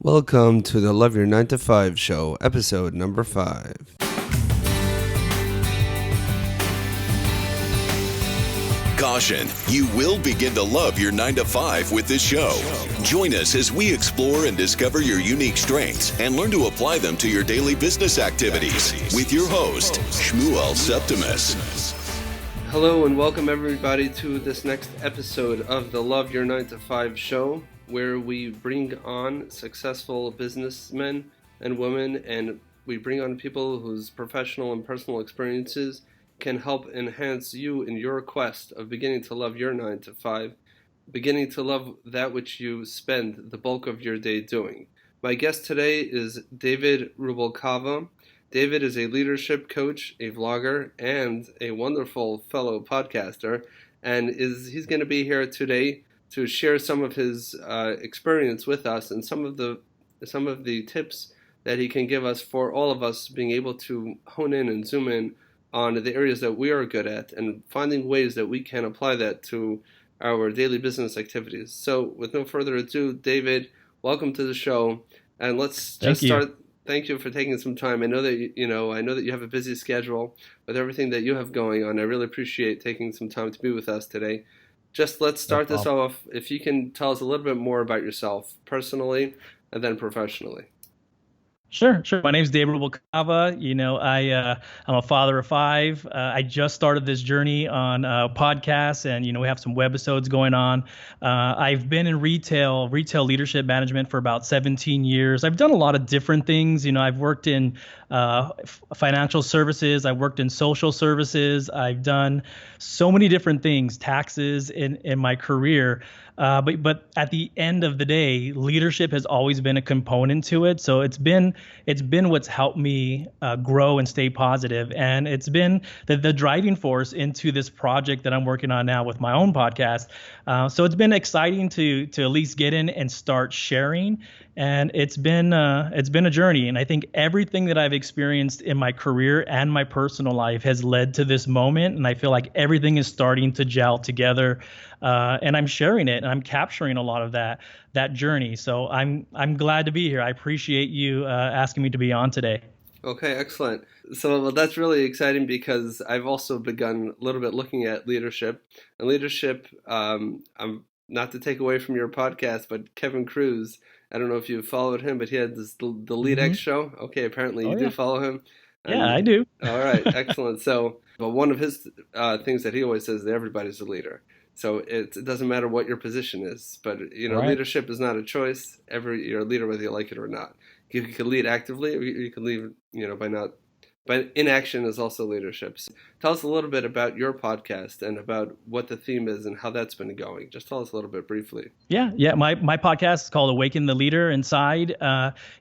Welcome to the Love Your 9 to 5 show, episode number 5. Caution, you will begin to love your 9 to 5 with this show. Join us as we explore and discover your unique strengths and learn to apply them to your daily business activities with your host, Shmuel Septimus. Hello and welcome everybody to this next episode of the Love Your 9 to 5 show, where we bring on successful businessmen and women, and we bring on people whose professional and personal experiences can help enhance you in your quest of beginning to love your 9 to 5, beginning to love that which you spend the bulk of your day doing. My guest today is David Rubalcava. David is a leadership coach, a vlogger, and a wonderful fellow podcaster, and he's going to be here today to share some of his experience with us and some of the tips that he can give us for all of us being able to hone in and zoom in on the areas that we are good at and finding ways that we can apply that to our daily business activities. So with no further ado, David, welcome to the show, and let's just start. Thank you for taking some time. I know that you have a busy schedule with everything that you have going on. I really appreciate taking some time to be with us today. Just let's start this off. If you can tell us a little bit more about yourself personally and then professionally. Sure. My name's David Rubalcava. I'm a father of 5. I just started this journey on podcasts, and we have some webisodes going on. I've been in retail leadership management for about 17 years. I've done a lot of different things. I've worked in financial services. I've worked in social services. I've done so many different things, taxes in my career. But at the end of the day, leadership has always been a component to it. So it's been what's helped me grow and stay positive, and it's been the driving force into this project that I'm working on now with my own podcast. So it's been exciting to at least get in and start sharing. And it's been a journey, and I think everything that I've experienced in my career and my personal life has led to this moment, and I feel like everything is starting to gel together, and I'm sharing it, and I'm capturing a lot of that journey. So I'm glad to be here. I appreciate you asking me to be on today. Okay, excellent. So that's really exciting because I've also begun a little bit looking at leadership. And leadership, I'm not to take away from your podcast, but Kevin Cruz, I don't know if you followed him, but he had the Lead X show. Okay, apparently you do follow him. Yeah, I do. All right, excellent. So, but one of his things that he always says is that everybody's a leader. So it doesn't matter what your position is, but right. Leadership is not a choice. You're a leader whether you like it or not. You can lead actively, or you can lead by not. But inaction is also leadership. So tell us a little bit about your podcast and about what the theme is and how that's been going. Just tell us a little bit briefly. Yeah. My podcast is called Awaken the Leader Inside.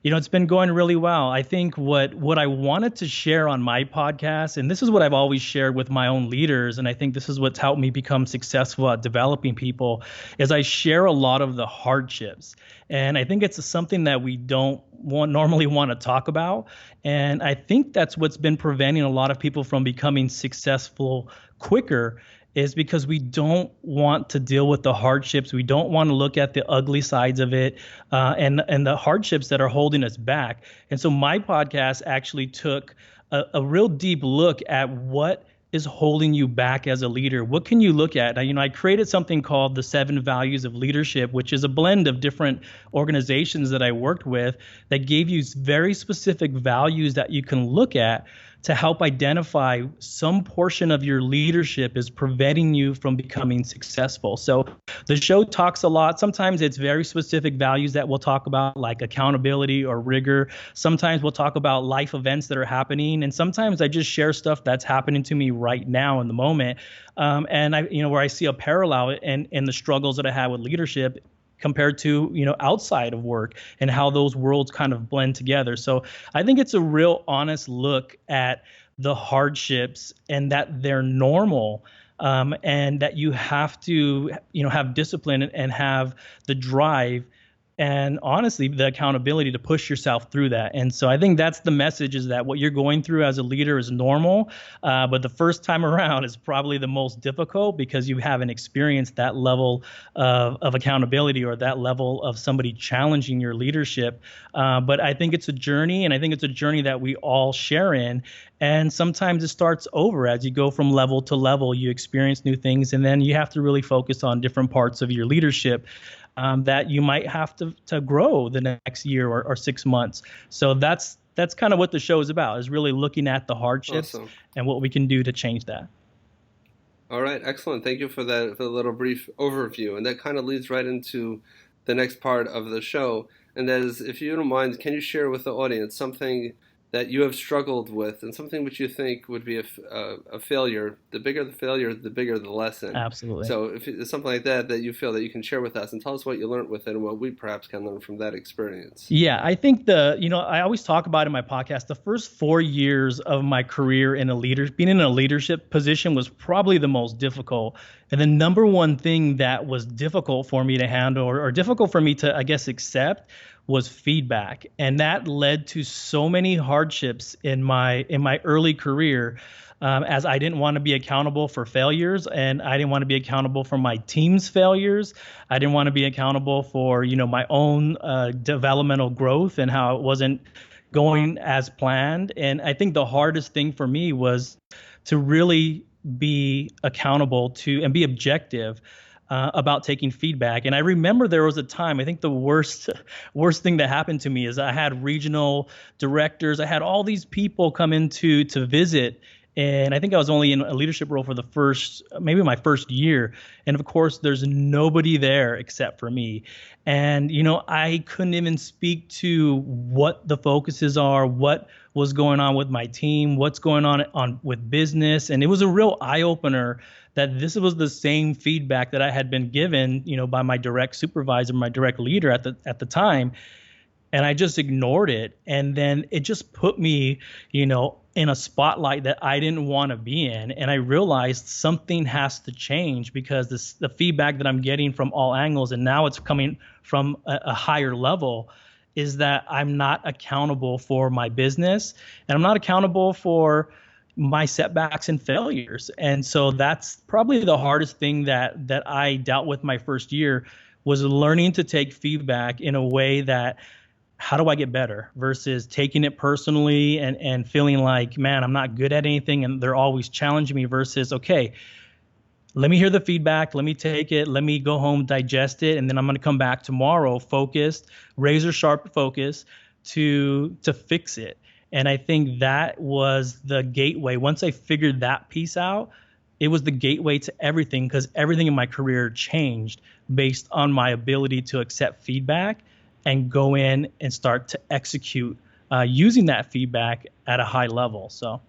It's been going really well. I think what I wanted to share on my podcast, and this is what I've always shared with my own leaders, and I think this is what's helped me become successful at developing people, is I share a lot of the hardships. And I think it's something that we don't normally want to talk about. And I think that's what's been preventing a lot of people from becoming successful quicker, is because we don't want to deal with the hardships. We don't want to look at the ugly sides of it and the hardships that are holding us back. And so my podcast actually took a real deep look at what is holding you back as a leader. What can you look at? I created something called the 7 Values of Leadership, which is a blend of different organizations that I worked with that gave you very specific values that you can look at to help identify some portion of your leadership is preventing you from becoming successful. So the show talks a lot. Sometimes it's very specific values that we'll talk about, like accountability or rigor. Sometimes we'll talk about life events that are happening. And sometimes I just share stuff that's happening to me right now in the moment. And where I see a parallel in the struggles that I have with leadership compared to, outside of work, and how those worlds kind of blend together. So I think it's a real honest look at the hardships and that they're normal, and that you have to, have discipline and have the drive and honestly, the accountability to push yourself through that. And so I think that's the message, is that what you're going through as a leader is normal, but the first time around is probably the most difficult because you haven't experienced that level of accountability or that level of somebody challenging your leadership. But I think it's a journey, and I think it's a journey that we all share in. And sometimes it starts over as you go from level to level. You experience new things, and then you have to really focus on different parts of your leadership that you might have to grow the next year or 6 months. So that's kind of what the show is about, is really looking at the hardships and what we can do to change that. All right, excellent. Thank you for that, for the little brief overview. And that kind of leads right into the next part of the show. And that is, if you don't mind, can you share with the audience something that you have struggled with and something which you think would be a failure? The bigger the failure, the bigger the lesson. Absolutely. So if it's something like that you feel that you can share with us, and tell us what you learned with it and what we perhaps can learn from that experience. Yeah, I think I always talk about in my podcast, the first 4 years of my career being in a leadership position was probably the most difficult. And the number one thing that was difficult for me to handle, or difficult for me to, I guess, accept, was feedback. And that led to so many hardships in my early career, as I didn't want to be accountable for failures, and I didn't want to be accountable for my team's failures. I didn't want to be accountable for, my own developmental growth and how it wasn't going as planned. And I think the hardest thing for me was to really be accountable to and be objective about taking feedback. And I remember there was a time, I think the worst thing that happened to me is I had regional directors, I had all these people come in to visit. And I think I was only in a leadership role for maybe my first year. And of course, there's nobody there except for me. And, I couldn't even speak to what the focuses are, what was going on with my team, what's going on with business. And it was a real eye opener that this was the same feedback that I had been given, by my direct supervisor, my direct leader at the time. And I just ignored it. And then it just put me, in a spotlight that I didn't want to be in. And I realized something has to change, because the feedback that I'm getting from all angles, and now it's coming from a higher level, is that I'm not accountable for my business, and I'm not accountable for my setbacks and failures. And so that's probably the hardest thing that I dealt with my first year, was learning to take feedback in a way that, how do I get better, versus taking it personally and feeling like, man, I'm not good at anything and they're always challenging me, versus, okay, let me hear the feedback, let me take it, let me go home, digest it, and then I'm going to come back tomorrow focused, razor sharp focus to fix it. And I think that was the gateway. Once I figured that piece out, it was the gateway to everything, because everything in my career changed based on my ability to accept feedback and go in and start to execute using that feedback at a high level. So,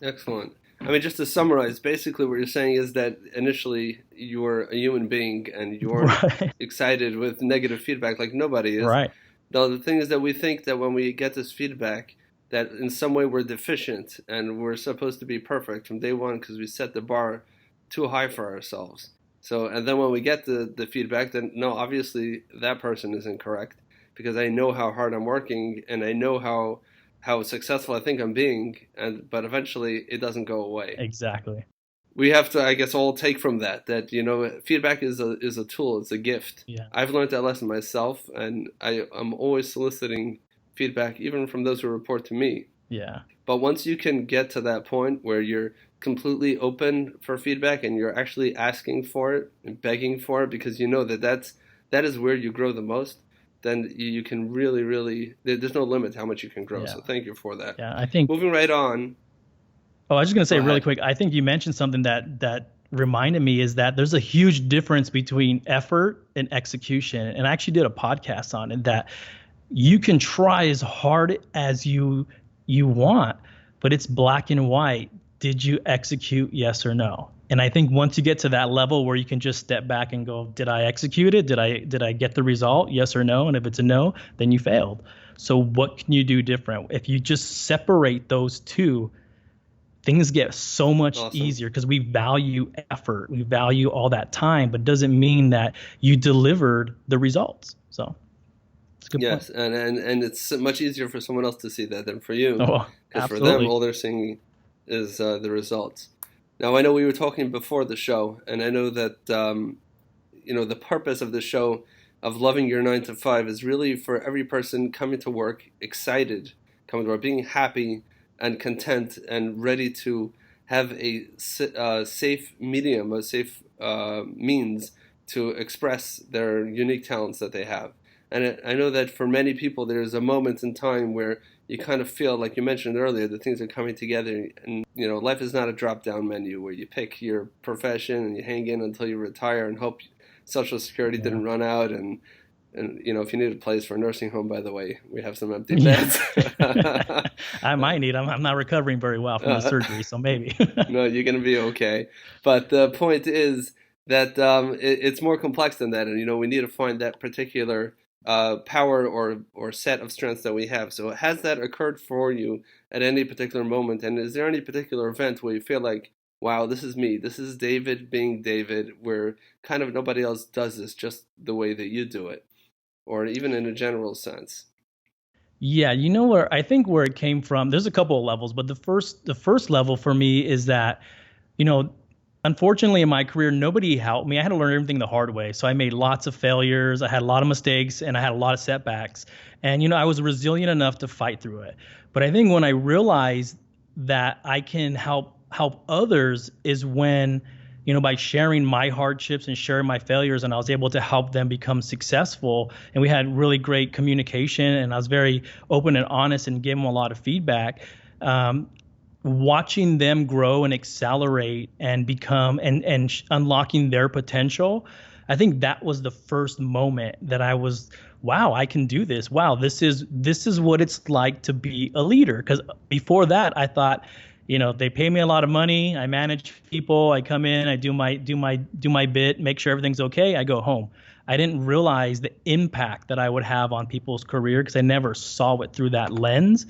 excellent. I mean, just to summarize, basically what you're saying is that initially you're a human being and you're excited with negative feedback like nobody is. Right. Now, the thing is that we think that when we get this feedback, that in some way we're deficient and we're supposed to be perfect from day one because we set the bar too high for ourselves. So, and then when we get the feedback, then no, obviously that person is incorrect, because I know how hard I'm working and I know how successful I think I'm being, but eventually it doesn't go away. Exactly. We have to, I guess, all take from that feedback is a tool, it's a gift. Yeah. I've learned that lesson myself, and I'm always soliciting feedback, even from those who report to me. Yeah. But once you can get to that point where you're completely open for feedback and you're actually asking for it and begging for it, because you know that is where you grow the most, then you can really, there's no limit to how much you can grow. Yeah. So thank you for that. Yeah, I think moving right on. Oh, I was just going to say really quick, I think you mentioned something that reminded me, is that there's a huge difference between effort and execution. And I actually did a podcast on it, that you can try as hard as you want, but it's black and white. Did you execute, yes or no? And I think once you get to that level where you can just step back and go, did I execute it? Did I get the result? Yes or no? And if it's a no, then you failed. So what can you do different? If you just separate those two, things get so much easier, because we value effort. We value all that time, but it doesn't mean that you delivered the results. So. Good point. Yes, and it's much easier for someone else to see that than for you, Oh, because for them, absolutely. all they're seeing is the results. Now, I know we were talking before the show, and I know that the purpose of the show of loving your 9 to 5 is really for every person coming to work excited, coming to work, being happy and content and ready to have a safe medium, a safe means to express their unique talents that they have. And I know that for many people, there's a moment in time where you kind of feel, like you mentioned earlier, that things are coming together. And, life is not a drop down menu where you pick your profession and you hang in until you retire and hope Social Security Yeah. didn't run out. And if you need a place for a nursing home, by the way, we have some empty Yeah. beds. I might need. I'm not recovering very well from the uh, surgery, so maybe. no, you're going to be okay. But the point is that it's more complex than that. And, we need to find that particular power or set of strengths that we have. So has that occurred for you at any particular moment? And is there any particular event where you feel like, wow, this is me. This is David being David, where kind of nobody else does this just the way that you do it, or even in a general sense? Yeah, where it came from, there's a couple of levels, but the first level for me is that, you know, unfortunately in my career, nobody helped me. I had to learn everything the hard way. So I made lots of failures, I had a lot of mistakes, and I had a lot of setbacks. And I was resilient enough to fight through it. But I think when I realized that I can help others is when, by sharing my hardships and sharing my failures, and I was able to help them become successful. And we had really great communication, and I was very open and honest and gave them a lot of feedback. Watching them grow and accelerate and become and unlocking their potential, I think that was the first moment that I was, wow, I can do this. Wow, this is what it's like to be a leader. Because before that, I thought, they pay me a lot of money, I manage people, I come in, I do my bit, make sure everything's okay, I go home. I didn't realize the impact that I would have on people's career because I never saw it through that lens.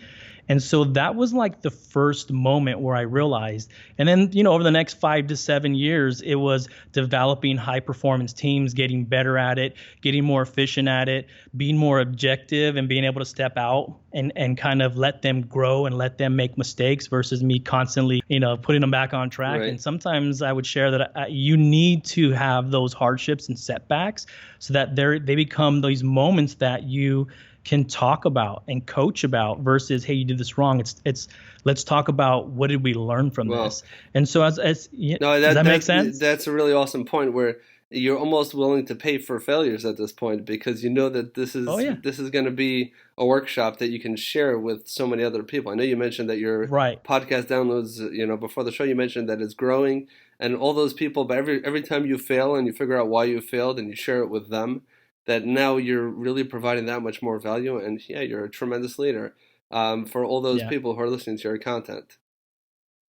And so that was like the first moment where I realized. And then, over the next 5 to 7 years, it was developing high performance teams, getting better at it, getting more efficient at it, being more objective and being able to step out and kind of let them grow and let them make mistakes versus me constantly, putting them back on track. Right. And sometimes I would share that you need to have those hardships and setbacks so that they become these moments that you can talk about and coach about versus, hey, you did this wrong. It's let's talk about what did we learn from this. And so does that make sense? That's a really awesome point where you're almost willing to pay for failures at this point because you know that this is going to be a workshop that you can share with so many other people. I know you mentioned that your podcast downloads, before the show, you mentioned that it's growing and all those people, but every time you fail and you figure out why you failed and you share it with them, that now you're really providing that much more value. And yeah, you're a tremendous leader for all those people who are listening to your content.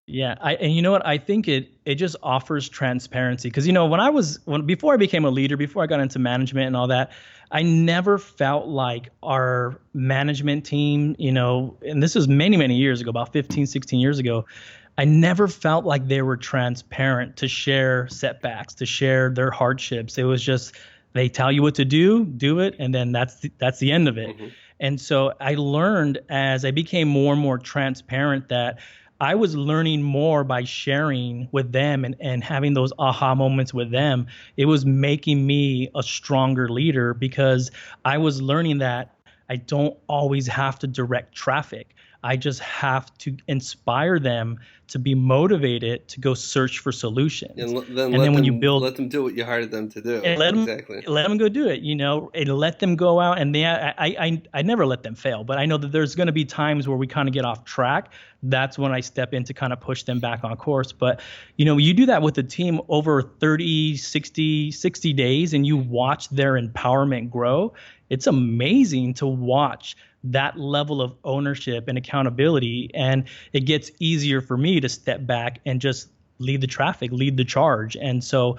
Yeah, and you know what? I think it just offers transparency because before I became a leader, before I got into management and all that, I never felt like our management team, and this is many, many years ago, about 15, 16 years ago, I never felt like they were transparent to share setbacks, to share their hardships. It was just they tell you what to do it, and then that's the end of it. Mm-hmm. And so I learned as I became more and more transparent that I was learning more by sharing with them and having those aha moments with them. It was making me a stronger leader because I was learning that I don't always have to direct traffic. I just have to inspire them to be motivated to go search for solutions. And then when you build, let them do what you hired them to do. And let them go do it, and let them go out. And I never let them fail, but I know that there's going to be times where we kind of get off track. That's when I step in to kind of push them back on course. But, you do that with the team over 30, 60 days, and you watch their empowerment grow. It's amazing to watch that level of ownership and accountability. And it gets easier for me to step back and just lead the traffic, lead the charge. And so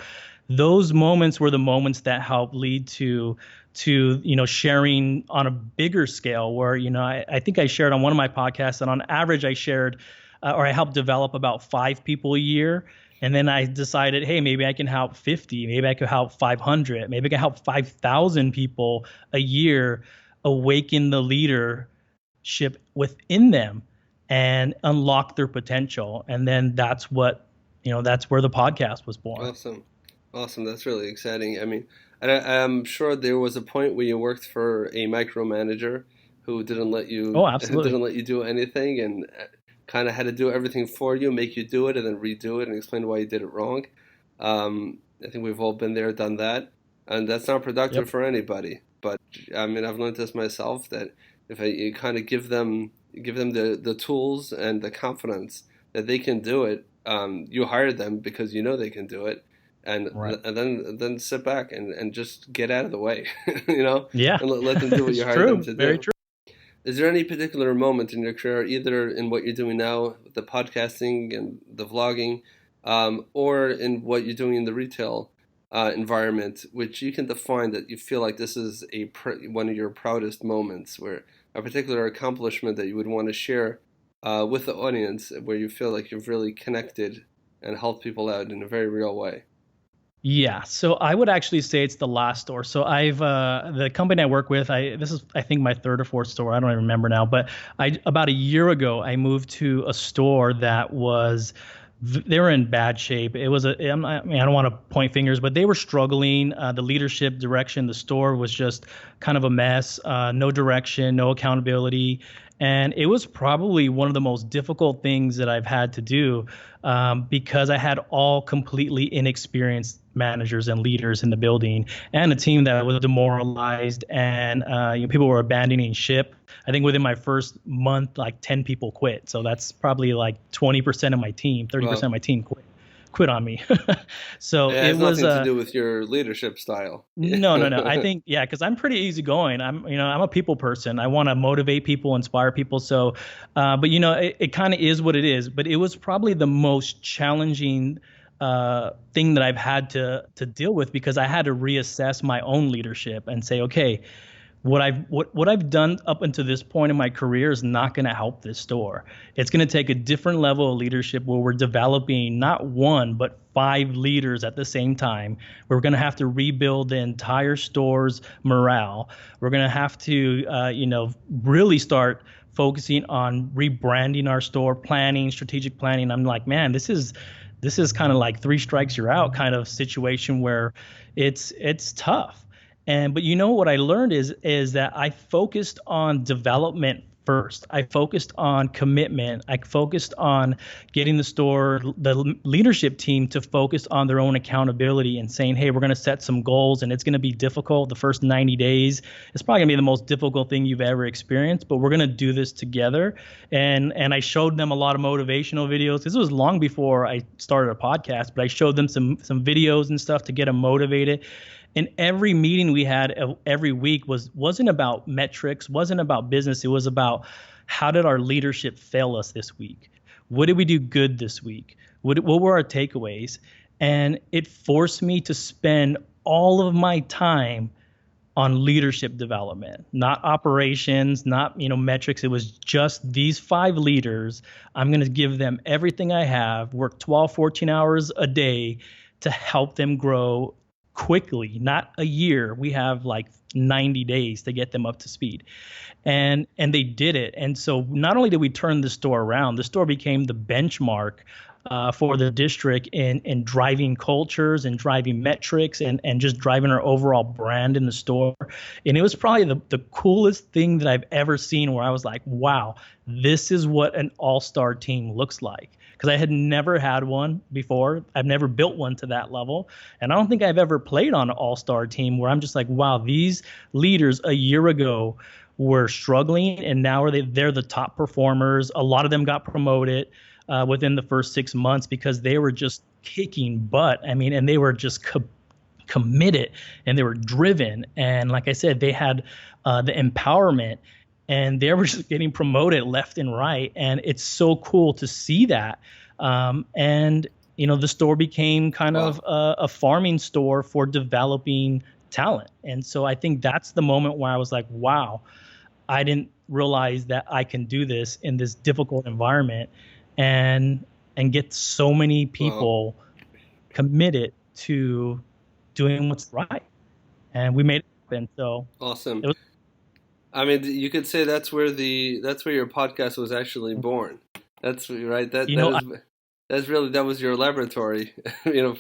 those moments were the moments that helped lead to sharing on a bigger scale where, I think I shared on one of my podcasts that on average I shared or I helped develop about 5 people a year. And then I decided, hey, maybe I can help 50, maybe I could help 500, maybe I can help 5,000 people a year awaken the leadership within them and unlock their potential. And then that's what, that's where the podcast was born. Awesome. Awesome. That's really exciting. I mean, I'm sure there was a point where you worked for a micromanager who didn't let you Oh, absolutely. didn't let you do anything and kind of had to do everything for you, make you do it, and then redo it and explain why you did it wrong. I think we've all been there, done that, and that's not productive Yep. for anybody. But I mean, I've learned this myself that if you kind of give them the tools and the confidence that they can do it, you hire them because you know they can do it, and Right. then sit back and just get out of the way, you know, Yeah. and let them do what It's you hired them true. to Very do. true. Is there any particular moment in your career, either in what you're doing now, the podcasting and the vlogging, or in what you're doing in the retail environment, which you can define that you feel like this is one of your proudest moments, where a particular accomplishment that you would want to share with the audience, where you feel like you've really connected and helped people out in a very real way? Yeah, so I would actually say it's the last store. So I've the company I work with, this is I think my third or fourth store. I don't even remember now, but I about a year ago I moved to a store that was they were in bad shape. It was I mean, I don't want to point fingers, but they were struggling. The leadership direction, the store was just kind of a mess. No direction, no accountability, and it was probably one of the most difficult things that I've had to do because I had all completely inexperienced managers and leaders in the building and a team that was demoralized and people were abandoning ship. I think within my first month, like 10 people quit. So that's probably like 20% of my team, 30% Well, of my team quit on me. So it it has was nothing to do with your leadership style. no. I think yeah, because I'm pretty easygoing. I'm a people person. I want to motivate people, inspire people. So, but it kind of is what it is. But it was probably the most challenging thing that I've had to deal with because I had to reassess my own leadership and say, okay, what I've done up until this point in my career is not going to help this store. It's going to take a different level of leadership where we're developing not one but 5 leaders at the same time. We're going to have to rebuild the entire store's morale. We're going to have to really start focusing on rebranding our store, planning, strategic planning. I'm like, man, this is kind of like 3 strikes you're out kind of situation where it's tough. But what I learned is that I focused on development first. I focused on commitment. I focused on getting the leadership team to focus on their own accountability and saying, hey, we're going to set some goals and it's going to be difficult. The first 90 days, it's probably going to be the most difficult thing you've ever experienced, but we're going to do this together. And I showed them a lot of motivational videos. This was long before I started a podcast, but I showed them some videos and stuff to get them motivated. And every meeting we had every week wasn't about metrics, wasn't about business. It was about how did our leadership fail us this week? What did we do good this week? What were our takeaways? And it forced me to spend all of my time on leadership development, not operations, not metrics. It was just these 5 leaders. I'm going to give them everything I have, work 12, 14 hours a day to help them grow quickly, not a year. We have like 90 days to get them up to speed. And they did it. And so not only did we turn the store around, the store became the benchmark for the district in driving cultures and driving metrics and just driving our overall brand in the store. And it was probably the coolest thing that I've ever seen where I was like, wow, this is what an all-star team looks like. Because I had never had one before. I've never built one to that level. And I don't think I've ever played on an all-star team where I'm just like, wow, these leaders a year ago were struggling and now they're the top performers. A lot of them got promoted within the first 6 months because they were just kicking butt. I mean, and they were just committed and they were driven. And like I said, they had the empowerment and they were just getting promoted left and right. And it's so cool to see that. And the store became kind of a farming store for developing talent. And so I think that's the moment where I was like, wow, I didn't realize that I can do this in this difficult environment and get so many people committed to doing what's right. And we made it happen. So Awesome. it was I mean, you could say that's where your podcast was actually born. That's right. That You that know, is that's really that was your laboratory,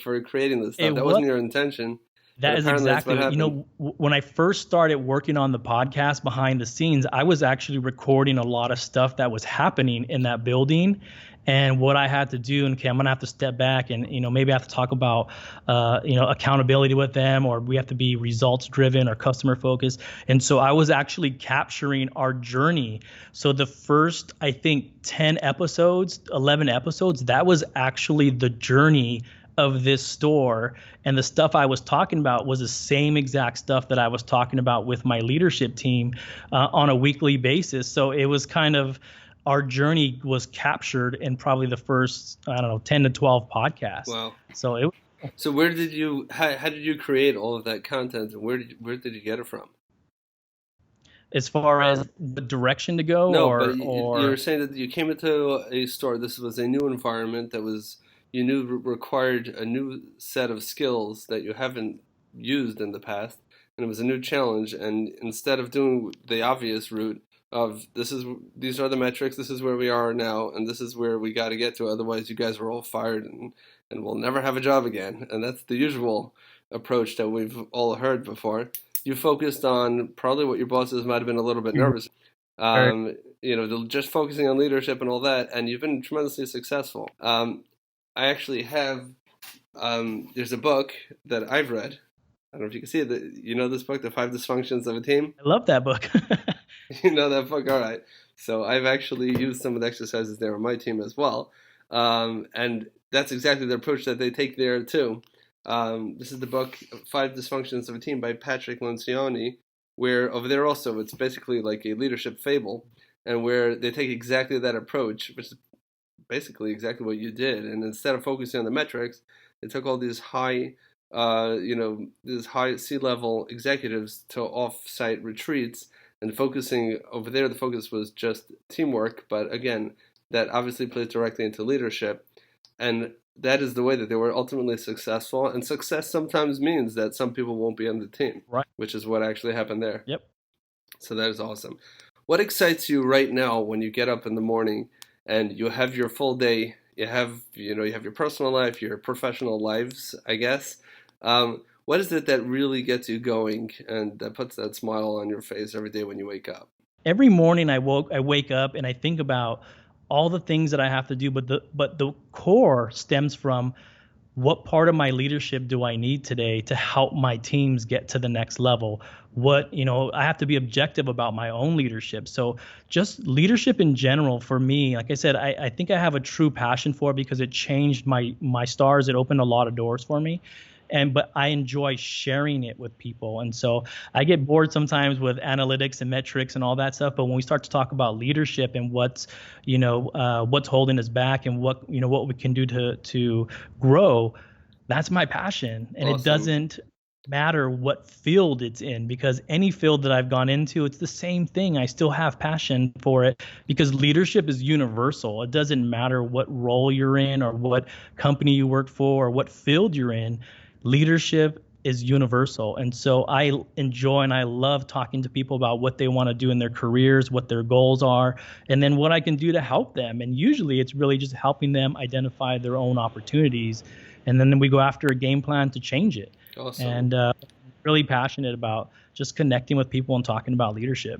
for creating this stuff. it That was. wasn't your intention, but That is apparently that's what exactly, happened. when I first started working on the podcast behind the scenes, I was actually recording a lot of stuff that was happening in that building. And what I had to do, and okay, I'm gonna have to step back and, maybe I have to talk about, accountability with them, or we have to be results driven or customer focused. And so I was actually capturing our journey. So the first, I think, 10 episodes, 11 episodes, that was actually the journey of this store. And the stuff I was talking about was the same exact stuff that I was talking about with my leadership team on a weekly basis. So it was kind of, our journey was captured in probably the first, I don't know, 10 to 12 podcasts. Wow. So it, So how did you create all of that content, and where did you get it from? as far as the direction to go, No, but you're or saying that you came into a store. This was a new environment that was you knew required a new set of skills that you haven't used in the past, and it was a new challenge. And instead of doing the obvious route of these are the metrics, this is where we are now, and this is where we got to get to. Otherwise, you guys are all fired, and we'll never have a job again. And that's the usual approach that we've all heard before. You focused on probably what your bosses might have been a little bit nervous, just focusing on leadership and all that, and you've been tremendously successful. I actually have, there's a book that I've read. I don't know if you can see it. You know this book, The Five Dysfunctions of a Team? I love that book. You know that book? All right. So I've actually used some of the exercises there on my team as well. And that's exactly the approach that they take there too. This is the book, Five Dysfunctions of a Team by Patrick Lencioni, where over there also it's basically like a leadership fable, and where they take exactly that approach, which is basically exactly what you did. And instead of focusing on the metrics, they took all these these high C-level executives to off-site retreats, and focusing over there, the focus was just teamwork. But again, that obviously plays directly into leadership. And that is the way that they were ultimately successful. And success sometimes means that some people won't be on the team, Right. which is what actually happened there. Yep. So that is awesome. What excites you right now when you get up in the morning and you have your full day? You have your personal life, your professional lives, I guess. What is it that really gets you going and that puts that smile on your face every day when you wake up? Every morning I wake up and I think about all the things that I have to do, but the core stems from, what part of my leadership do I need today to help my teams get to the next level? I have to be objective about my own leadership. So just leadership in general for me, like I said, I think I have a true passion for it because it changed my stars. It opened a lot of doors for me. But I enjoy sharing it with people. And so I get bored sometimes with analytics and metrics and all that stuff. But when we start to talk about leadership and what's holding us back and what we can do to grow, that's my passion. And Awesome. It doesn't matter what field it's in, because any field that I've gone into, it's the same thing. I still have passion for it because leadership is universal. It doesn't matter what role you're in or what company you work for or what field you're in. Leadership is universal. And so I enjoy and I love talking to people about what they want to do in their careers, what their goals are, and then what I can do to help them. And usually it's really just helping them identify their own opportunities. And then we go after a game plan to change it. Awesome. And really passionate about just connecting with people and talking about leadership.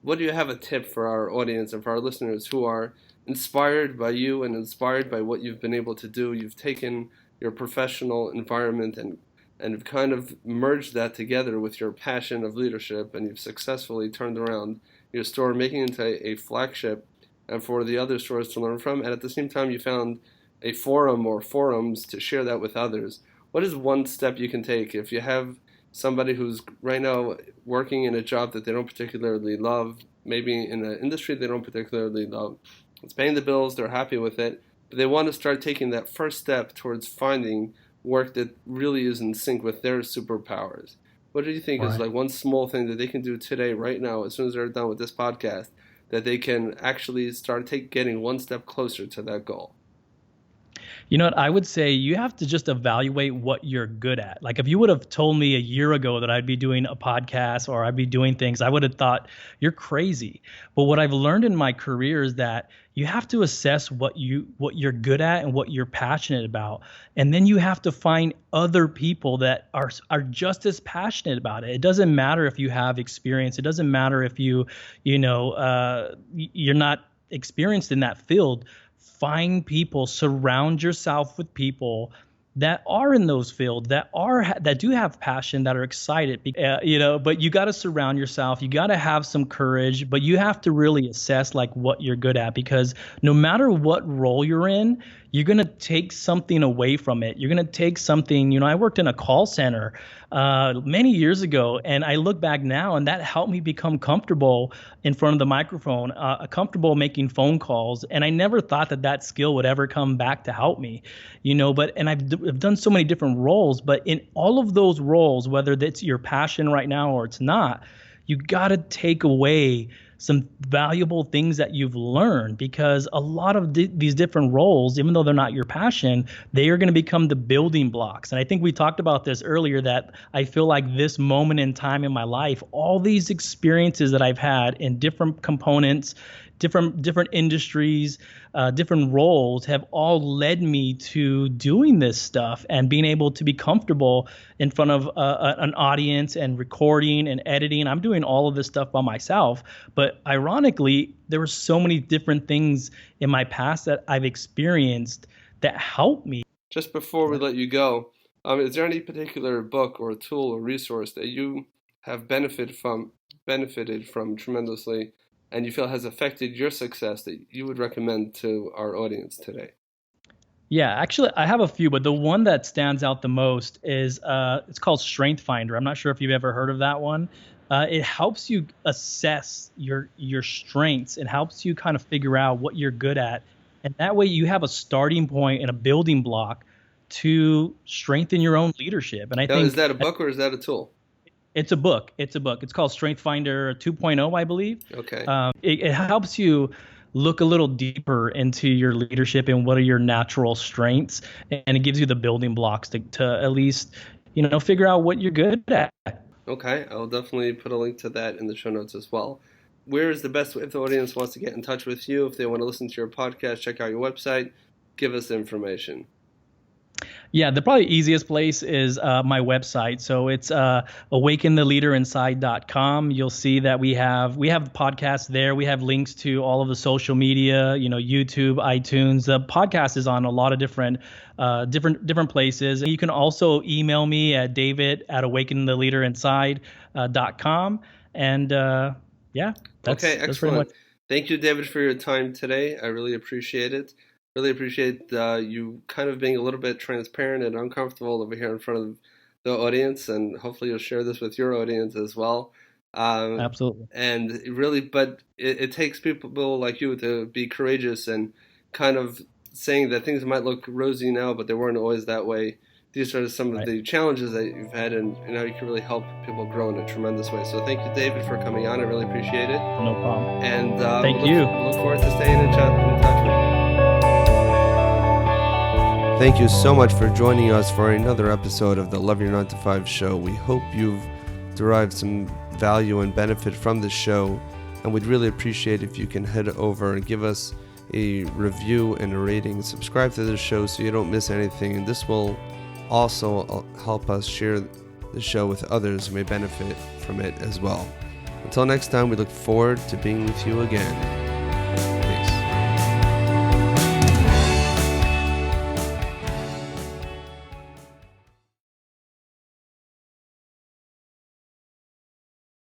What do you have a tip for our audience and for our listeners who are inspired by you and inspired by what you've been able to do? You've taken your professional environment and kind of merged that together with your passion of leadership, and you've successfully turned around your store, making it into a flagship and for the other stores to learn from. And at the same time, you found a forum or forums to share that with others. What is one step you can take if you have somebody who's right now working in a job that they don't particularly love, maybe in an industry they don't particularly love? It's paying the bills, they're happy with it, but they want to start taking that first step towards finding work that really is in sync with their superpowers. What do you think is like one small thing that they can do today, right now, as soon as they're done with this podcast, that they can actually start getting one step closer to that goal? You know what? I would say you have to just evaluate what you're good at. Like if you would have told me a year ago that I'd be doing a podcast or I'd be doing things, I would have thought you're crazy. But what I've learned in my career is that you have to assess what you're good at and what you're passionate about. And then you have to find other people that are just as passionate about it. It doesn't matter if you have experience. It doesn't matter if you're not experienced in that field. Find people, surround yourself with people that are in those fields, that do have passion, that are excited, but you got to surround yourself. You got to have some courage, but you have to really assess like what you're good at, because no matter what role you're in, you're going to take something away from it. You're going to take something, I worked in a call center many years ago, and I look back now, and that helped me become comfortable in front of the microphone, comfortable making phone calls. And I never thought that skill would ever come back to help me, and I've done so many different roles, but in all of those roles, whether that's your passion right now or it's not, you got to take away some valuable things that you've learned, because a lot of these different roles, even though they're not your passion, they are going to become the building blocks. And I think we talked about this earlier, that I feel like this moment in time in my life, all these experiences that I've had in different components, different industries, different roles have all led me to doing this stuff and being able to be comfortable in front of an audience and recording and editing. I'm doing all of this stuff by myself. But ironically, there were so many different things in my past that I've experienced that helped me. Just before we let you go, is there any particular book or tool or resource that you have benefited from tremendously, and you feel has affected your success, that you would recommend to our audience today? Yeah, actually, I have a few, but the one that stands out the most is it's called Strength Finder. I'm not sure if you've ever heard of that one. It helps you assess your strengths. It helps you kind of figure out what you're good at, and that way you have a starting point and a building block to strengthen your own leadership. And I think, is that a book or is that a tool? It's a book. It's called Strength Finder 2.0, I believe. Okay. It helps you look a little deeper into your leadership and what are your natural strengths, and it gives you the building blocks to at least, figure out what you're good at. Okay, I'll definitely put a link to that in the show notes as well. Where is the best way if the audience wants to get in touch with you, if they want to listen to your podcast, check out your website, give us the information? Yeah, the probably easiest place is my website. So it's awakentheleaderinside.com. You'll see that we have podcasts there. We have links to all of the social media, YouTube, iTunes. The podcast is on a lot of different places. You can also email me at david@awakentheleaderinside.com. And that's okay, excellent. That's pretty much. Thank you, David, for your time today. I really appreciate it. Really appreciate you kind of being a little bit transparent and uncomfortable over here in front of the audience, and hopefully you'll share this with your audience as well. Absolutely. And really, but it takes people like you to be courageous and kind of saying that things might look rosy now, but they weren't always that way. These are some of the challenges that you've had, and you can really help people grow in a tremendous way. So thank you, David, for coming on. I really appreciate it. No problem. And thank you. Look forward to staying in touch with you. Thank you so much for joining us for another episode of the Love Your 9 to 5 show. We hope you've derived some value and benefit from this show, and we'd really appreciate if you can head over and give us a review and a rating. Subscribe to the show so you don't miss anything, and this will also help us share the show with others who may benefit from it as well. Until next time, we look forward to being with you again.